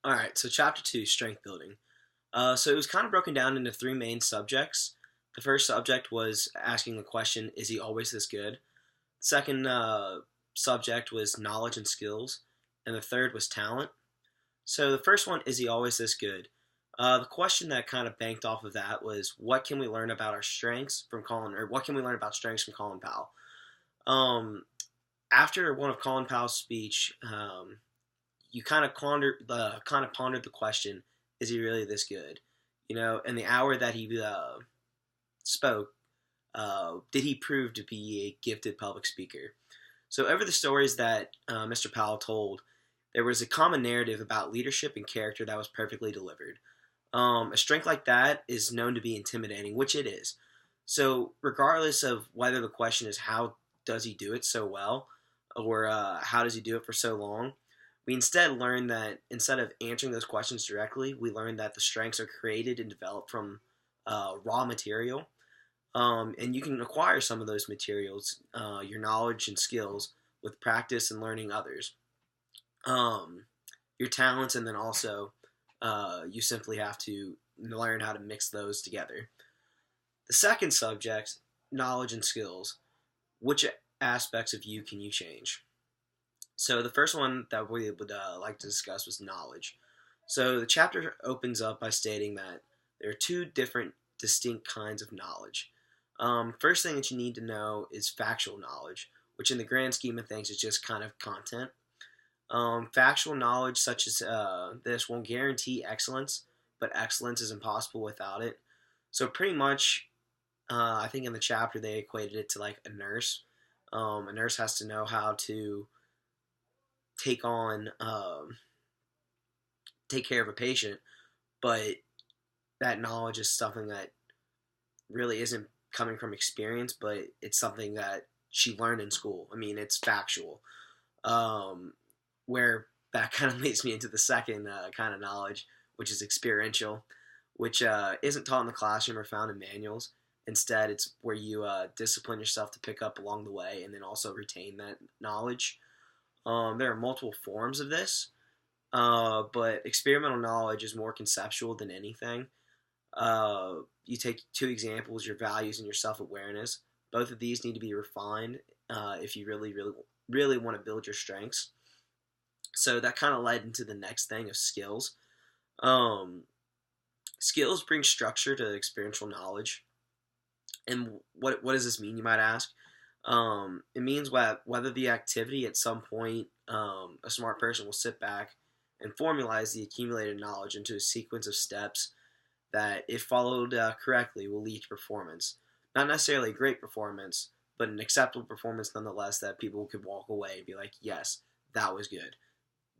All right, so chapter two, strength building. So it was kind of broken down into three main subjects. The first subject was asking the question, is he always this good? Second subject was knowledge and skills. And the third was talent. So the first one, is he always this good? The question that kind of banked off of that was, what can we learn about our strengths from Colin, or what can we learn about strengths from Colin Powell? Um, After one of Colin Powell's speech, you kind of pondered the question: is he really this good? In the hour that he spoke, did he prove to be a gifted public speaker? So, over the stories that Mr. Powell told, there was a common narrative about leadership and character that was perfectly delivered. A strength like that is known to be intimidating, which it is. So, regardless of whether the question is how does he do it so well, or how does he do it for so long, we instead learn that instead of answering those questions directly, we learn that the strengths are created and developed from raw material. And you can acquire some of those materials, your knowledge and skills, with practice and learning others. Your talents, and then also you simply have to learn how to mix those together. The second subject, knowledge and skills. Which aspects of you can you change? So the first one that we would like to discuss was knowledge. So the chapter opens up by stating that there are two different distinct kinds of knowledge. First thing that you need to know is factual knowledge, which in the grand scheme of things is just kind of content. Factual knowledge such as this won't guarantee excellence, but excellence is impossible without it. So pretty much, I think in the chapter they equated it to like a nurse. A nurse has to know how to take on, take care of a patient, but that knowledge is something that really isn't coming from experience, but it's something that she learned in school. I mean, it's factual. Where that kind of leads me into the second kind of knowledge, which is experiential, which isn't taught in the classroom or found in manuals. Instead, it's where you discipline yourself to pick up along the way and then also retain that knowledge. There are multiple forms of this, but experimental knowledge is more conceptual than anything. You take two examples, your values and your self-awareness. Both of these need to be refined if you really want to build your strengths. So that kind of led into the next thing of skills. Skills bring structure to experiential knowledge. And what does this mean, you might ask? It means whether the activity at some point, a smart person will sit back and formalize the accumulated knowledge into a sequence of steps that, if followed correctly, will lead to performance. Not necessarily a great performance, but an acceptable performance nonetheless that people could walk away and be like, yes, that was good.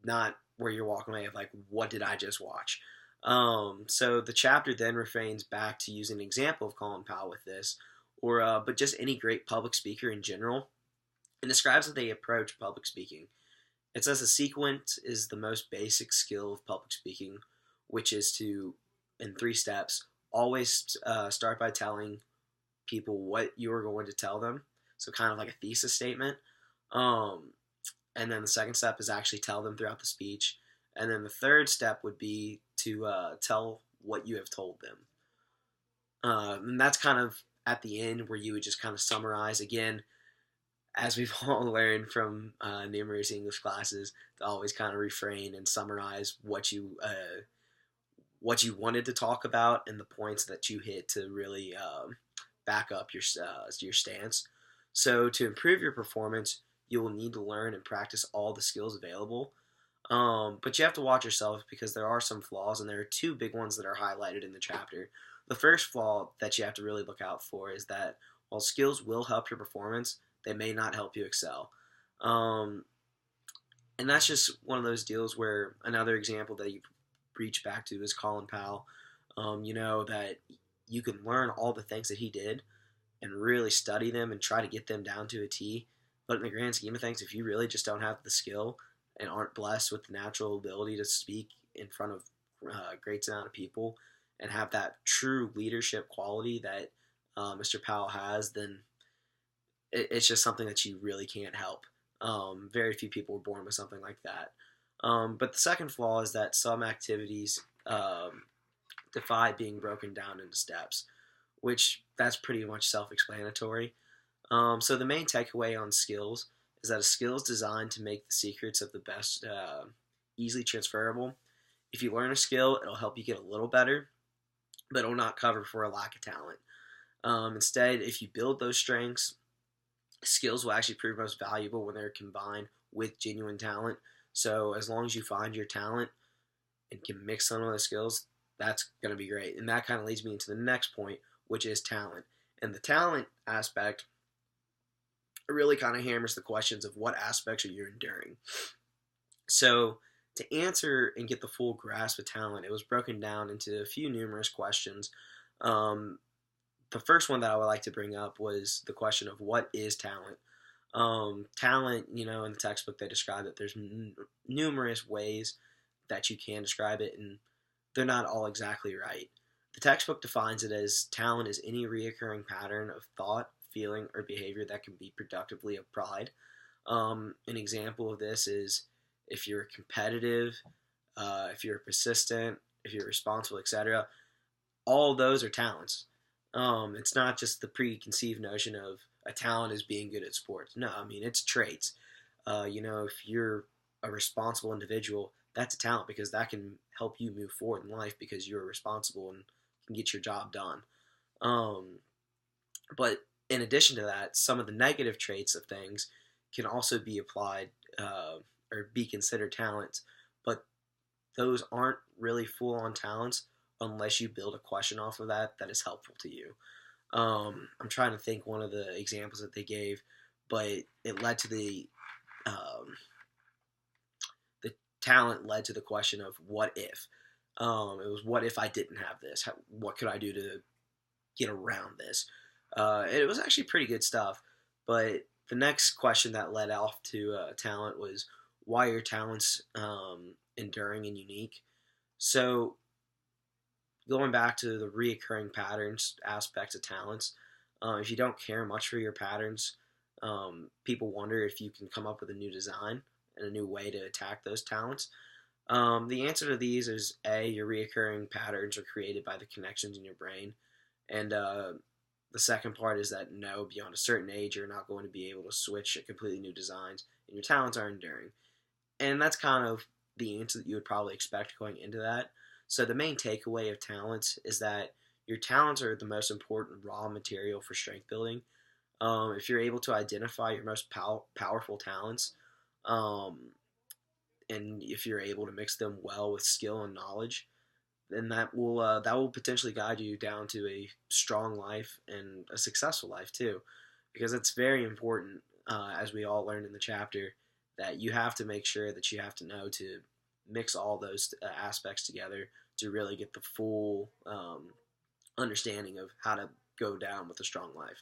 Not where you're walking away of like, what did I just watch? So the chapter then refrains back to use an example of Colin Powell with this, or but just any great public speaker in general, and describes how they approach public speaking. It says the sequence is the most basic skill of public speaking, which is to, in 3 steps, always start by telling people what you are going to tell them. So kind of like a thesis statement. And then the second step is actually tell them throughout the speech. And then the third step would be to tell what you have told them. And that's kind of at the end where you would just kind of summarize again, as we've all learned from numerous English classes, to always kind of refrain and summarize what you wanted to talk about and the points that you hit to really back up your stance. So to improve your performance, you will need to learn and practice all the skills available. But you have to watch yourself because there are some flaws, and there are 2 big ones that are highlighted in the chapter. The first flaw that you have to really look out for is that while skills will help your performance, they may not help you excel. And that's just one of those deals where another example that you reach back to is Colin Powell. That you can learn all the things that he did and really study them and try to get them down to a T. But in the grand scheme of things, if you really just don't have the skill and aren't blessed with the natural ability to speak in front of a great amount of people and have that true leadership quality that Mr. Powell has, then it's just something that you really can't help. Very few people were born with something like that. But the second flaw is that some activities defy being broken down into steps, which that's pretty much self-explanatory. So the main takeaway on skills is that a skill is designed to make the secrets of the best easily transferable. If you learn a skill, it'll help you get a little better, but it'll not cover for a lack of talent. Instead, if you build those strengths, skills will actually prove most valuable when they're combined with genuine talent. So as long as you find your talent and can mix some of those skills, that's going to be great. And that kind of leads me into the next point, which is talent. And the talent aspect really kind of hammers the questions of what aspects are you enduring. So to answer and get the full grasp of talent, it was broken down into a few numerous questions. The first one that I would like to bring up was the question of what is talent. Talent, in the textbook they describe it. There's numerous ways that you can describe it, and they're not all exactly right. The textbook defines it as talent is any reoccurring pattern of thought, feeling, or behavior that can be productively applied. An example of this is if you're competitive, if you're persistent, if you're responsible, etc. All of those are talents. It's not just the preconceived notion of a talent is being good at sports. No, I mean, it's traits. If you're a responsible individual, that's a talent because that can help you move forward in life because you're responsible and can get your job done. But in addition to that, some of the negative traits of things can also be applied or be considered talents, but those aren't really full-on talents unless you build a question off of that is helpful to you. I'm trying to think one of the examples that they gave, but it led to the talent led to the question of what if. It was what if I didn't have this? What could I do to get around this? It was actually pretty good stuff. But the next question that led off to talent was why are talents enduring and unique? So going back to the reoccurring patterns aspects of talents, if you don't care much for your patterns, people wonder if you can come up with a new design and a new way to attack those talents. The answer to these is A, your reoccurring patterns are created by the connections in your brain. And the second part is that no, beyond a certain age, you're not going to be able to switch to completely new designs, and your talents are enduring. And that's kind of the answer that you would probably expect going into that. So the main takeaway of talents is that your talents are the most important raw material for strength building. If you're able to identify your most powerful talents, and if you're able to mix them well with skill and knowledge, then that will potentially guide you down to a strong life and a successful life too, because it's very important, as we all learned in the chapter, that you have to make sure that you have to know to mix all those aspects together to really get the full understanding of how to go down with a strong life.